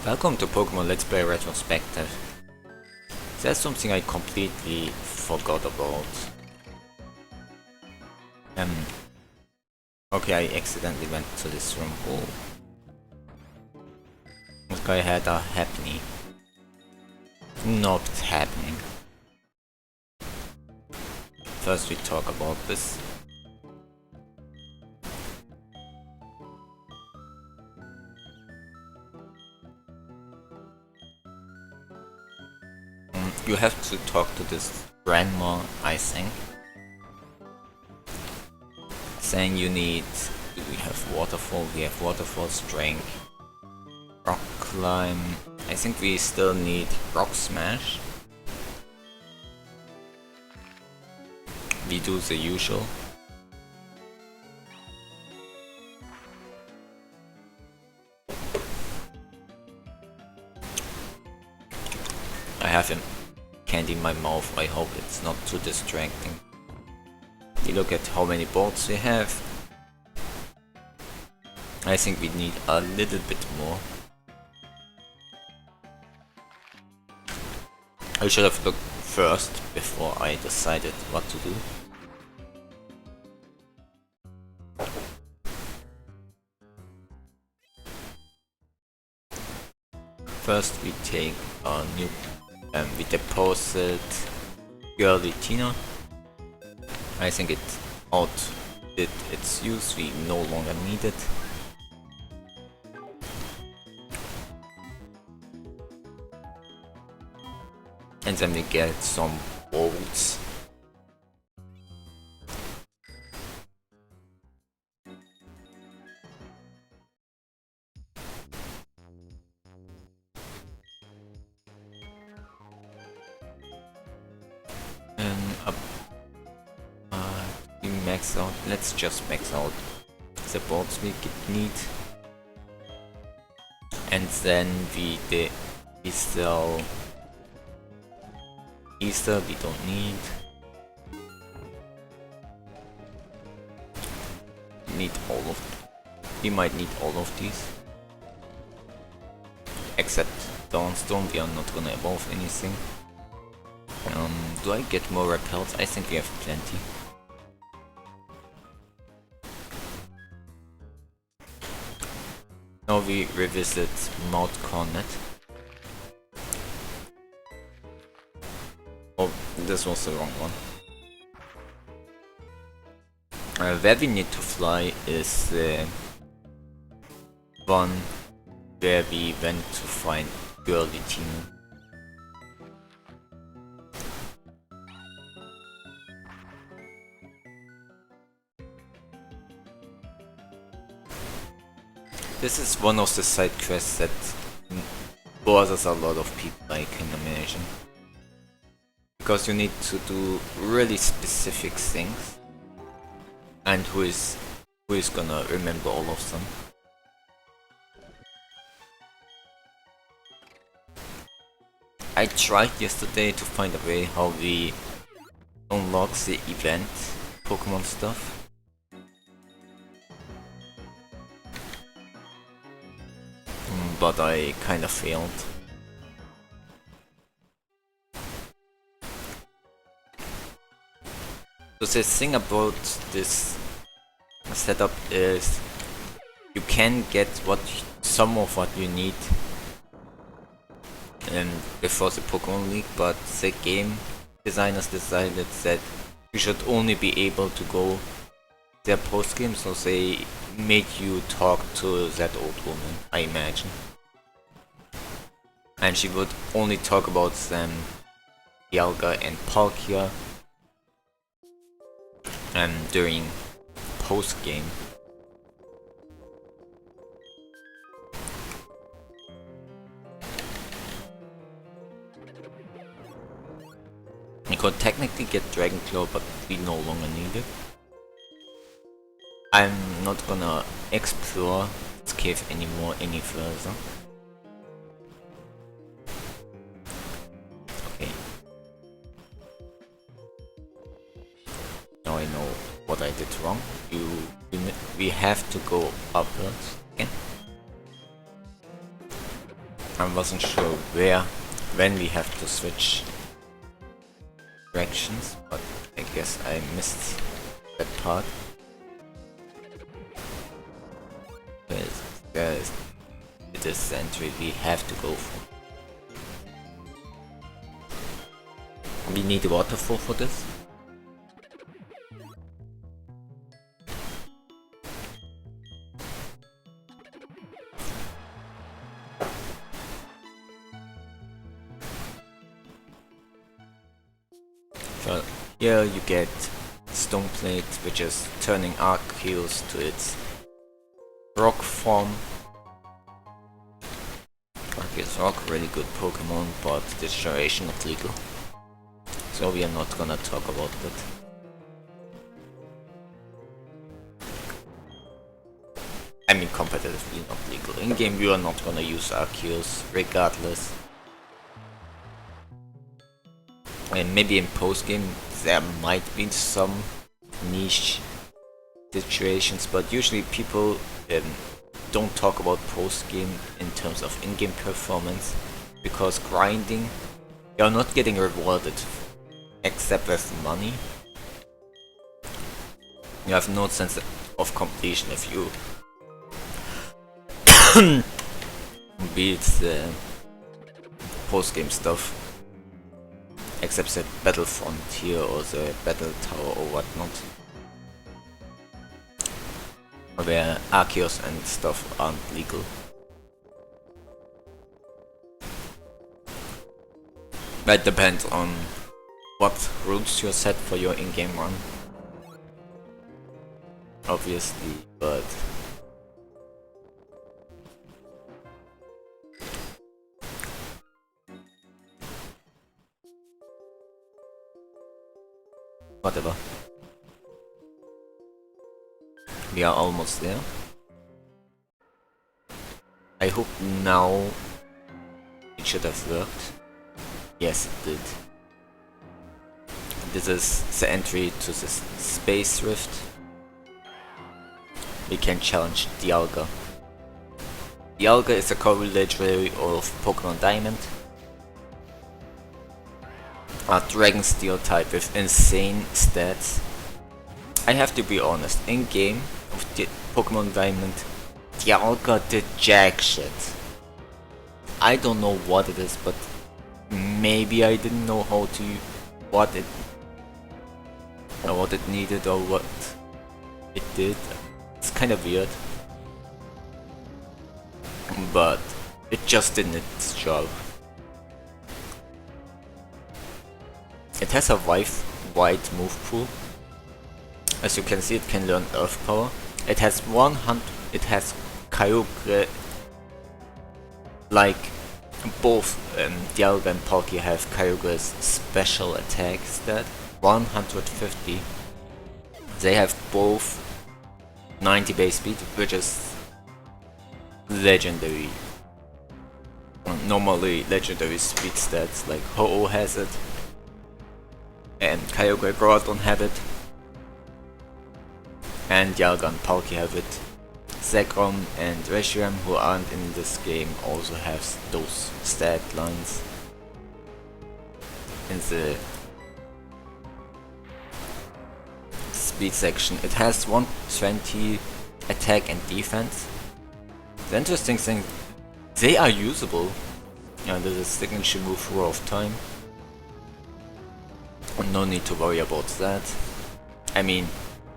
Welcome to Pokemon Let's Play Retrospective. That's something I completely forgot about. Okay, I accidentally went to this room. Oh. This guy had a happening. Not happening. First we talk about this. You have to talk to this grandma, I think. Saying you need... Do we have waterfall? We have waterfall, strength, rock climb. I think we still need rock smash. We do the usual. I have him candy in my mouth. I hope it's not too distracting. You look at how many bolts we have. I think we need a little bit more. I should have looked first before I decided what to do. First we take a new we deposit Giratina. I think it outdid its use, we no longer need it. And then we get some bolts. We max out. Let's just max out the bolts we need, and then we sell Easter. We don't need. We might need all of these, except Dawnstorm. We are not gonna evolve anything. Do I get more repels? I think we have plenty. Now we revisit Mount Cornet. Oh, this was the wrong one. Where we need to fly is the one where we went to find Girly. This is one of the side quests that bothers a lot of people, I can imagine. Because you need to do really specific things. And who is gonna remember all of them? I tried yesterday to find a way how we unlock the event Pokemon stuff. But I kinda failed. So the thing about this setup is you can get some of what you need before the Pokemon League, but the game designers decided that you should only be able to go there post game, so they made you talk to that old woman, I imagine. And she would only talk about them, Dialga and Palkia, during post game. You could technically get Dragon Claw, but we no longer need it. I'm not gonna explore this cave anymore any further. Okay. Now I know what I did wrong. We have to go upwards again. I wasn't sure when we have to switch directions, but I guess I missed that part. Guys, it is the entry we have to go for. We need a waterfall for this. So here you get Stone Plate, which is turning Arceus to its rock form. Arceus Rock, really good Pokemon, but this generation not legal. So we are not gonna talk about that. I mean competitively not legal. In game you are not gonna use Arceus regardless. And maybe in post game there might be some niche situations, but usually people don't talk about post game in terms of in-game performance, because grinding, you're not getting rewarded except with money. You have no sense of completion if you beat the post game stuff, except the Battle Frontier or the Battle Tower or whatnot, where Arceus and stuff aren't legal. That depends on what rules you set for your in-game run, obviously, but whatever. We are almost there. I hope now it should have worked. Yes, it did. This is the entry to the Space Rift. We can challenge Dialga. Dialga is a core legendary of Pokemon Diamond. A Dragon Steel type with insane stats. I have to be honest, in game of Pokemon Diamond, Dialga did jack shit. I don't know what it is, but maybe I didn't know how to what it needed or what it did. It's kind of weird, but it just did its job. It has a wide move pool. As you can see, it can learn Earth Power. It has Kyogre, like both Dialga and Palkia have Kyogre's special attack stat, 150. They have both 90 base speed, which is legendary. Normally legendary speed stats, like Ho-Oh has it, and Kyogre Groudon have it, and Dialga and Palkia have it. Zekrom and Reshiram, who aren't in this game, also have those stat lines in the speed section. It has 120 attack and defense. The interesting thing, they are usable. There's a signature move, Roar of Time. No need to worry about that. I mean,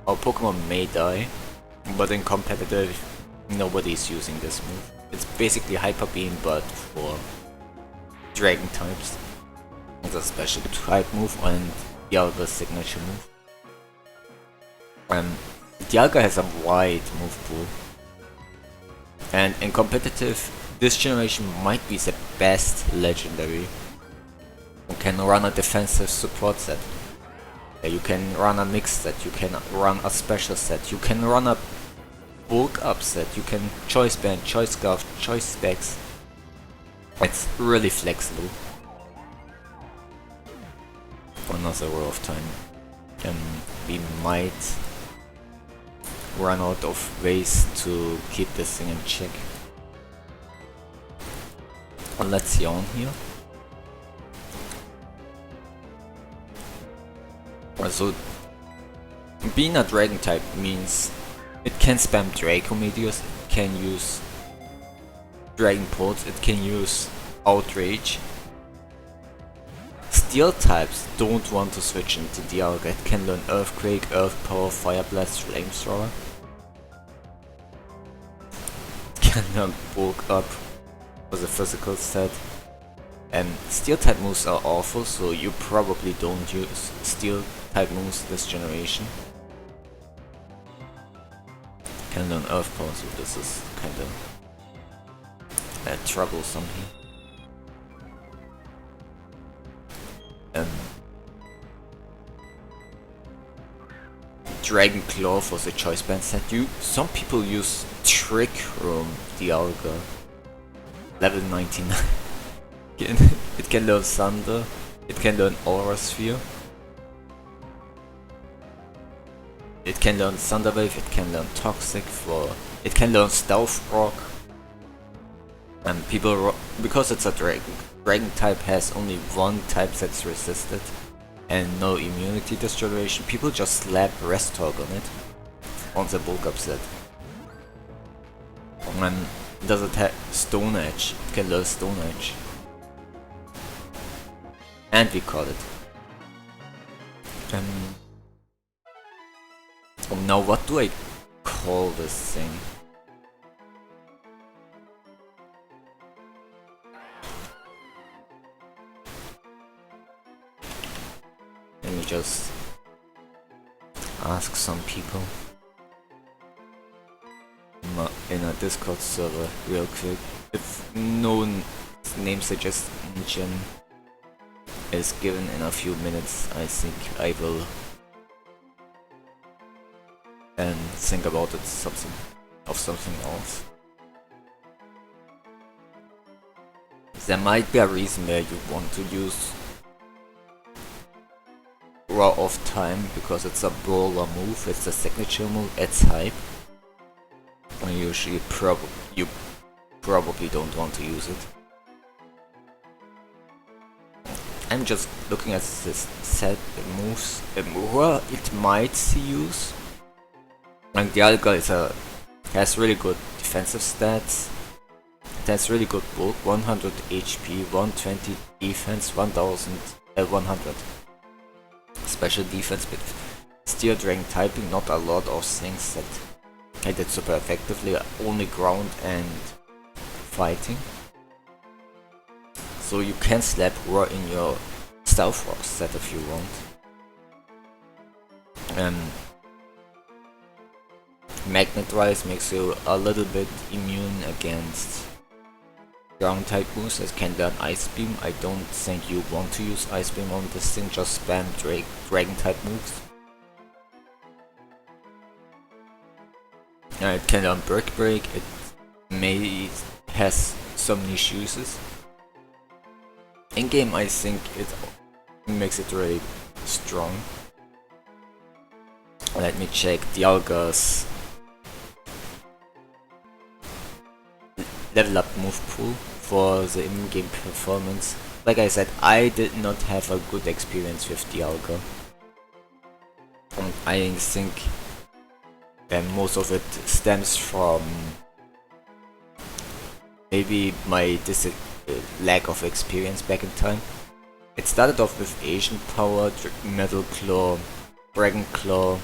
our Pokemon may die, but in competitive, nobody is using this move. It's basically Hyper Beam, but for Dragon types. It's a special type move and Dialga's signature move. Dialga has a wide move pool, and in competitive, this generation might be the best legendary. You can run a defensive support set. You can run a mix set, you can run a special set, you can run a bulk up set, you can choice band, choice scarf, choice specs. It's really flexible. Another Roar of Time. We might run out of ways to keep this thing in check. Let's see on here. Also, being a dragon type means it can spam Draco Meteors, it can use Dragon Ports, it can use Outrage. Steel types don't want to switch into Dialga. It can learn Earthquake, Earth Power, Fire Blast, Flamethrower. It can learn Bulk Up for the physical set. And Steel type moves are awful, so you probably don't use Steel type moves this generation. It can learn Earth Power, so this is kinda troublesome here. Dragon Claw for the choice band set. Some people use Trick Room Dialga. Level 99. It can learn Thunder. It can learn Aura Sphere. It can learn Thunder Wave. It can learn Toxic for. It can learn Stealth Rock. And people, because it's a dragon type, has only one type that's resisted and no immunity restoration, people just slap Rest Talk on it, on the bulk up set. And does it have Stone Edge? It can learn Stone Edge. And we caught it. Now what do I call this thing? Let me just ask some people in a Discord server real quick. If no name suggestion is given in a few minutes, I think I will think about it something else. There might be a reason where you want to use Raw of Time, because it's a brawler move, it's a signature move, it's hype. And usually you probably don't want to use it. I'm just looking at this set of moves where it might see use. And Dialga has really good defensive stats. It has really good bulk, 100 HP, 120 defense, 1100 special defense, but Steel Dragon typing, not a lot of things that I did super effectively, only ground and fighting. So you can slap Roar in your Stealth Rock set if you want. Magnet Rise makes you a little bit immune against ground type moves. It can learn Ice Beam. I don't think you want to use Ice Beam on this thing, just spam dragon type moves. It can learn Brick Break. It has some niche uses. In game I think it makes it really strong. Let me check Dialga's level up move pool for the in-game performance. Like I said, I did not have a good experience with Dialga. I think most of it stems from maybe my lack of experience back in time. It started off with Asian Power, Metal Claw, Dragon Claw,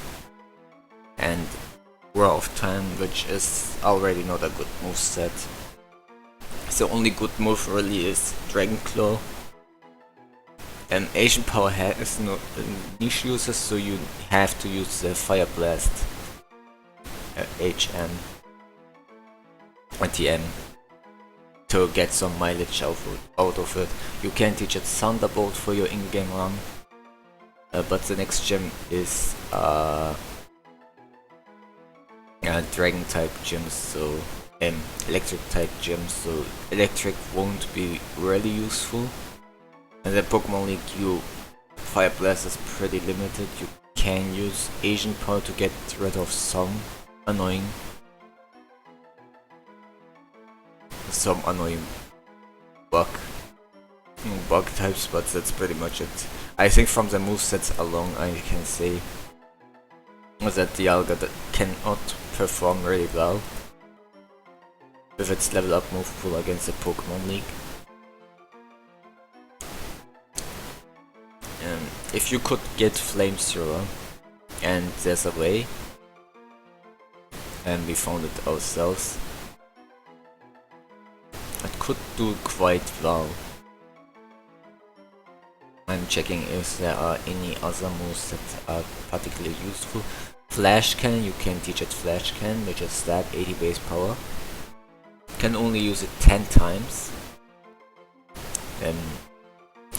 and Roar of Time, which is already not a good move set. The only good move really is Dragon Claw. Asian Power has no niche uses, so you have to use the Fire Blast HM and TM to get some mileage out of it. You can teach it Thunderbolt for your in-game run, but the next gem is Dragon type gem, so Electric type gem, so Electric won't be really useful. And the Pokemon League, Fire Blast is pretty limited. You can use Asian Power to get rid of some annoying bug types, but that's pretty much it. I think from the movesets alone I can say that Dialga cannot perform really well with its level up move pool against the Pokemon League. If you could get Flamethrower, and there's a way, and we found it ourselves, it could do quite well. I'm checking if there are any other moves that are particularly useful. Flash Cannon, you can teach it Flash Cannon, which is stab 80 base power. Can only use it 10 times.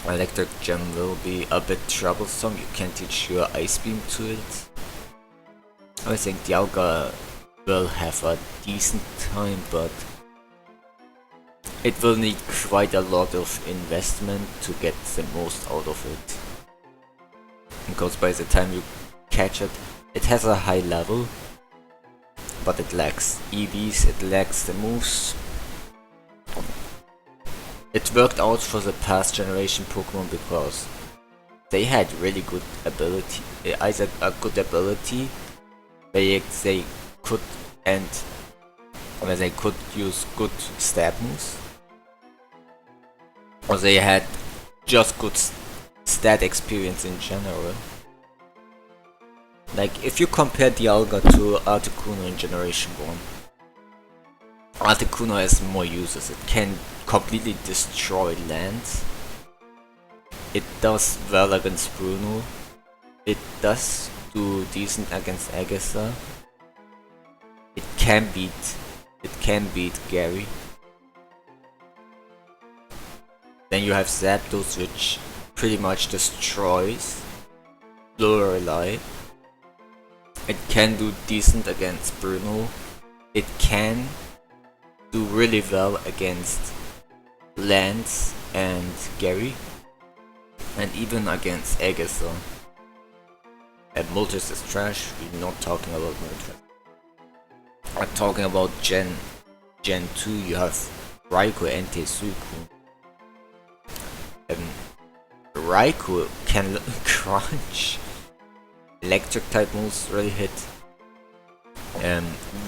Electric Gem will be a bit troublesome, you can teach your Ice Beam to it. I think Dialga will have a decent time, but it will need quite a lot of investment to get the most out of it. Because by the time you catch it, it has a high level, but it lacks EVs, it lacks the moves. It worked out for the past generation Pokemon because they had really good ability, either a good ability where they could use good stab moves, or they had just good stat experience in general. Like if you compare Dialga to Articuno in Generation 1, Articuno has more uses. It can completely destroy lands. It does well against Bruno. It does do decent against Agatha. It can beat Gary. Then you have Zapdos, which pretty much destroys Lorelei. It can do decent against Bruno. It can do really well against Lance and Gary, and even against Agatha. And Moltres is trash, we're not talking about Moltres. I'm talking about Gen 2, you have Raikou and Suicune. Raikou can crunch. Electric type moves really hit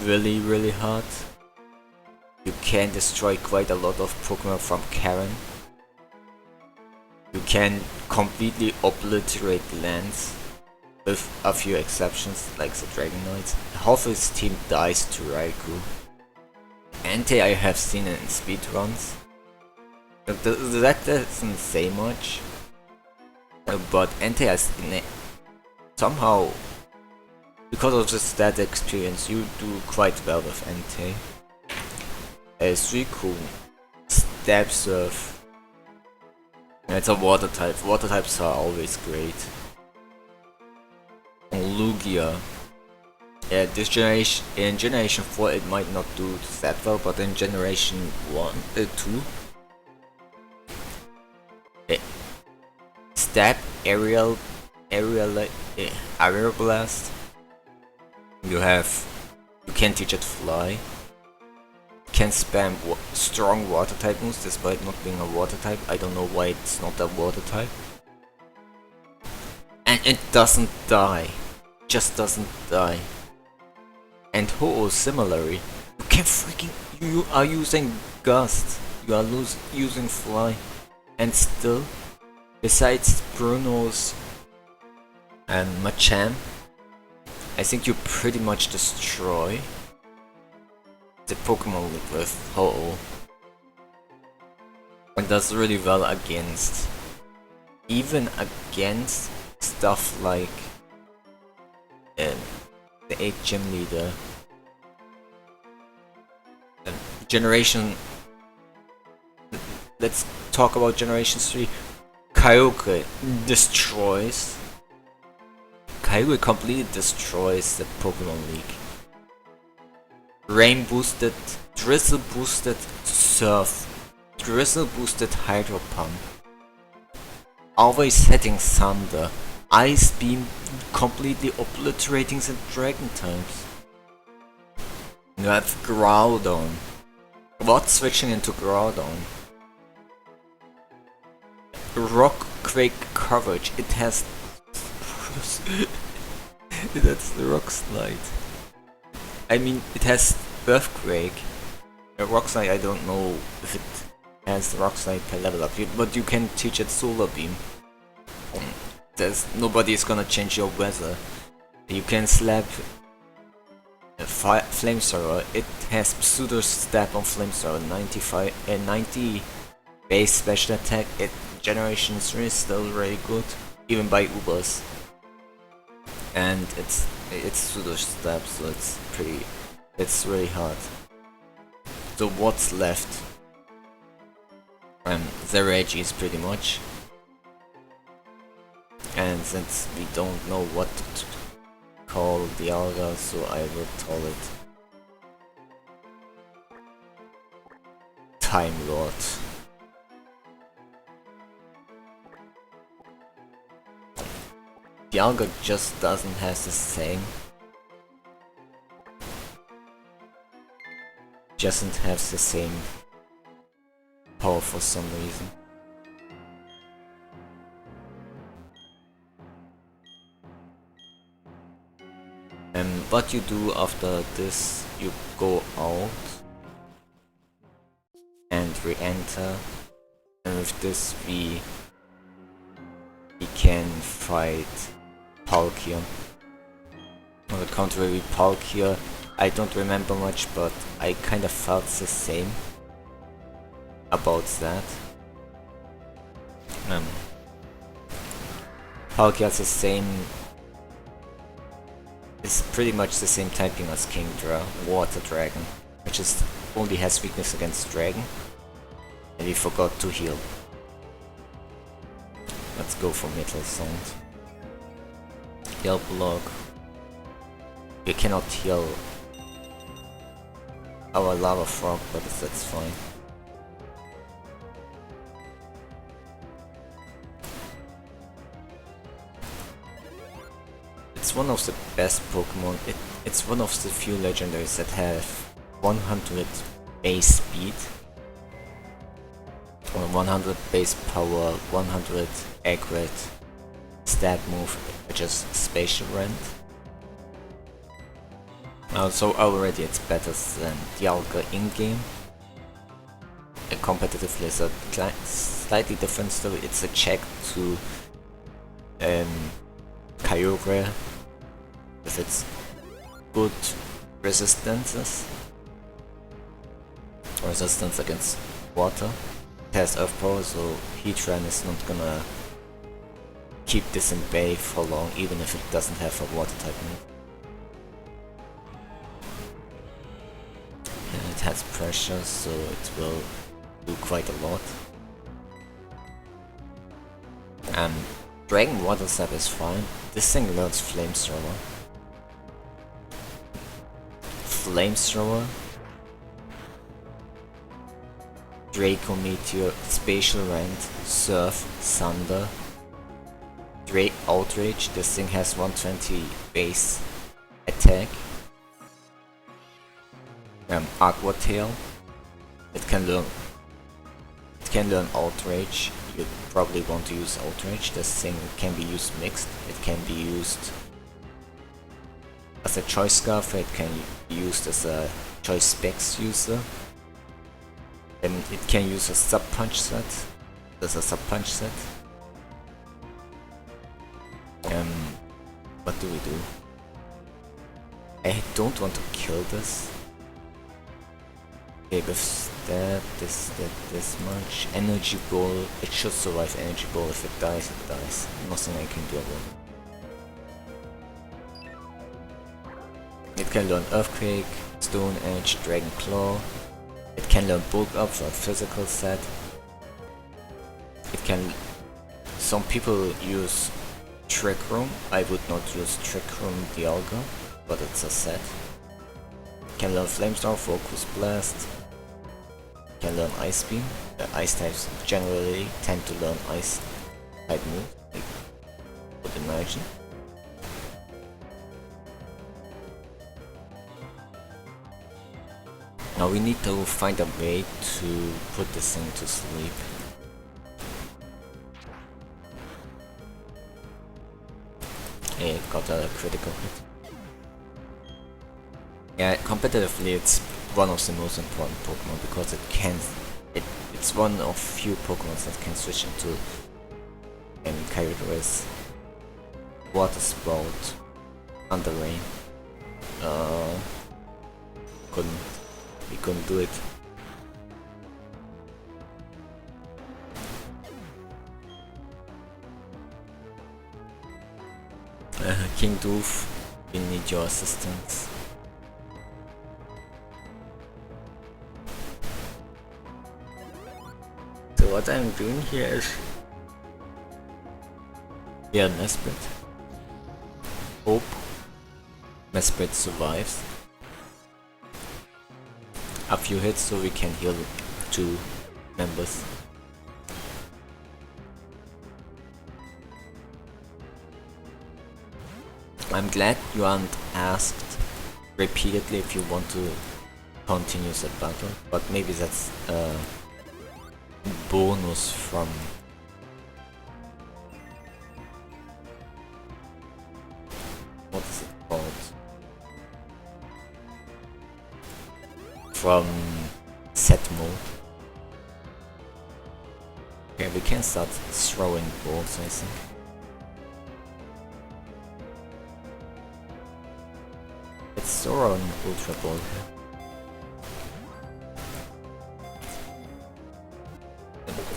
really hard. You can destroy quite a lot of Pokemon from Karen. You can completely obliterate lands, with a few exceptions like the Dragonite. Half his team dies to Raikou. Entei I have seen it in speedruns. That doesn't say much, but Entei has somehow, because of the stat experience, you do quite well with Entei. Suicune, Stab Surf. It's a water type. Water types are always great. Lugia. Yeah, this generation, in Generation 4 it might not do that well, but in Generation 2, Stab Aerial Blast. You can teach it Fly. Can spam strong water type moves despite not being a water type. I don't know why it's not a water type. And it doesn't die. Just doesn't die. And Ho-Oh similarly. You are using Gust. You are using Fly. And still, besides Bruno's and Machamp, I think you pretty much destroy the Pokemon League with Ho-Oh. And does really well against, even against stuff like the 8th Gym Leader. Generation, let's talk about Generation 3. Kyogre destroys. Kyogre completely destroys the Pokemon League. Rain boosted, Drizzle boosted Surf, Drizzle boosted Hydro Pump, always hitting Thunder, Ice Beam completely obliterating the Dragon types. You have Groudon, what switching into Groudon? rock quake coverage. It has that's the rock slide. I mean, it has earthquake. A rock slide, I don't know if it has rock slide per level up, but you can teach it solar beam. Nobody is gonna change your weather. You can slap a flamethrower. It has pseudo stab on flamethrower, 90 base special attack. Generation 3 is still very good, even by Ubers. And it's pseudo stab, so it's really hard. So what's left? The Regis pretty much. And since we don't know what to call the Dialga, so I will call it Timelord. Dialga just doesn't have the same. Doesn't have the same power for some reason. And what you do after this, you go out and re-enter, and with this we can fight Palkia. On the contrary, Palkia, I don't remember much, but I kind of felt the same about that. Palkia has the same, is pretty much the same typing as Kingdra, Water Dragon, which is only has weakness against Dragon, and he forgot to heal. Let's go for Metal Sound. Heal block. We cannot heal our Lava Frog, but that's fine. It's one of the best Pokemon. It's one of the few legendaries that have 100 base speed, or 100 base power, 100 accurate stat move, which is Spatial Rend. So already it's better than Dialga in-game. A competitive lizard, slightly different story. It's a check to Kyogre with its good resistances. Resistance against water. It has earth power, so Heatran is not gonna keep this in bay for long, even if it doesn't have a water type move. And it has pressure, so it will do quite a lot. Dragon Water Step is fine. This thing learns Flamethrower. Flamethrower. Draco Meteor, Spatial Rend, Surf, Thunder. Outrage. This thing has 120 base attack. Aqua Tail. It can learn Outrage. You probably want to use Outrage. This thing can be used mixed. It can be used as a Choice Scarf. It can be used as a Choice Specs user. And it can use a Sub Punch set. There's a Sub Punch set. What do we do? I don't want to kill this. Okay, with that, this much. Energy Ball, it should survive Energy Ball. If it dies, it dies. Nothing I can do about it. It can learn Earthquake, Stone Edge, Dragon Claw. It can learn Bulk Up for a physical set. It can... Some people use Trick Room. I would not use Trick Room Dialga, but it's a set. It can learn Flamestorm, Focus Blast. It can learn Ice Beam. The Ice types generally tend to learn Ice type moves, like would imagine. Now we need to find a way to put this thing to sleep. It got a critical hit. Yeah, competitively it's one of the most important Pokemon because it's one of few Pokemon that can switch into and carried with Water Spout, Under Rain. We couldn't do it. King Doof, we need your assistance. So what I'm doing here is... yeah, Mesprit. Hope Mesprit survives. A few hits so we can heal 2 members. I'm glad you aren't asked repeatedly if you want to continue the battle, but maybe that's a bonus from what is it called? From set mode. Okay, we can start throwing balls, I think. Let's throw an Ultra Ball here.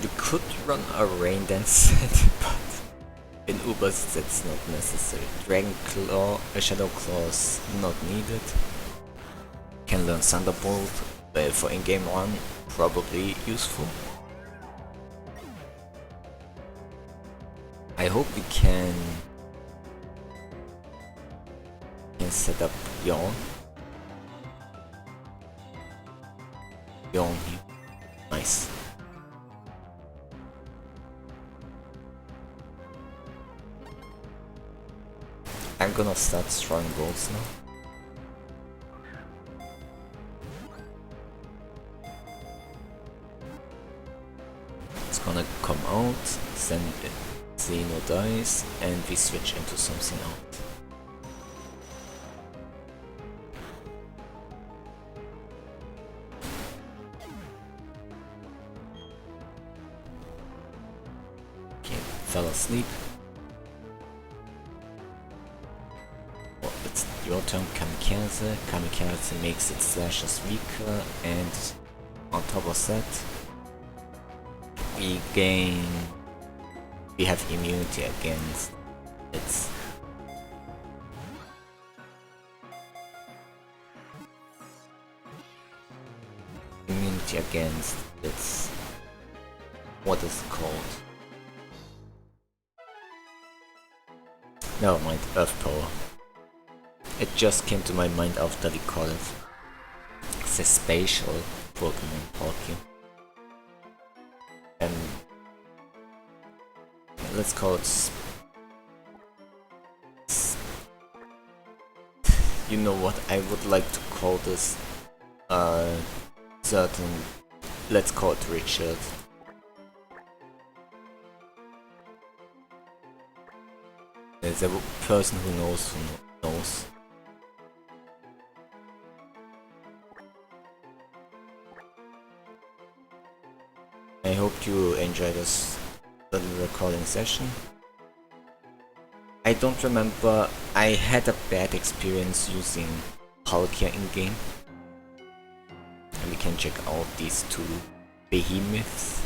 You could run a Rain Dance set, but in Ubers that's not necessary. Dragon Claw, a Shadow Claw is not needed. Can learn Thunderbolt, but for in-game run, probably useful. I hope we can set up Yawn. Yawn here. Nice. I'm gonna start throwing balls now. It's gonna come out, then Zeno dies, and we switch into something else. Fell asleep. Well, it's your turn, Kamikaze. Kamikaze makes its slashes weaker, and on top of that, we have immunity against its what is it called? Never mind, Earth Power. It just came to my mind after we called it the spatial Pokemon Palkia. And let's call it you know what, I would like to call this certain, let's call it Richard. There's a person who knows. I hope you enjoyed this little recording session. I don't remember, I had a bad experience using Palkia in-game. And we can check out these 2 behemoths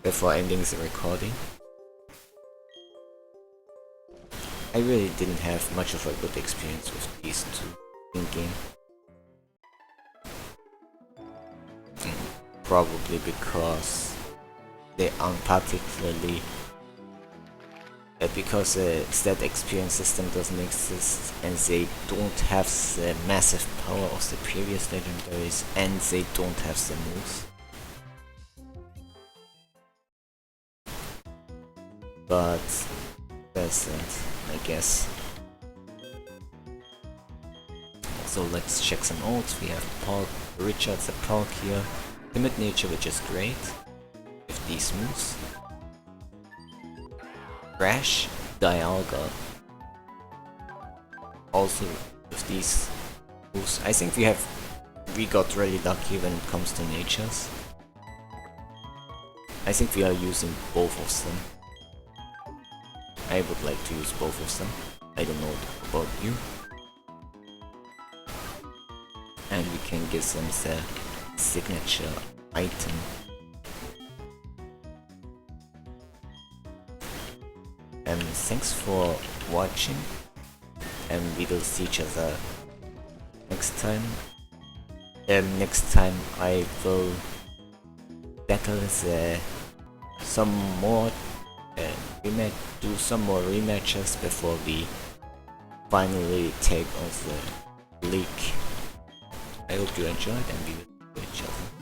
before ending the recording. I really didn't have much of a good experience with these 2 in-game. Probably because they aren't particularly... because the stat experience system doesn't exist, and they don't have the massive power of the previous legendaries, and they don't have the moves. But that's it, I guess. So let's check some ults. We have Richard the Palkia, Timid Nature, which is great with these moves. Crash, Dialga, also with these moves. I think we got really lucky when it comes to natures. I think we are using both of them. I would like to use both of them. I don't know about you. And we can give them the signature item. Thanks for watching, and we will see each other next time. Next time I will battle some more, do some more rematches before we finally take on the league. I hope you enjoyed, and we will see each other.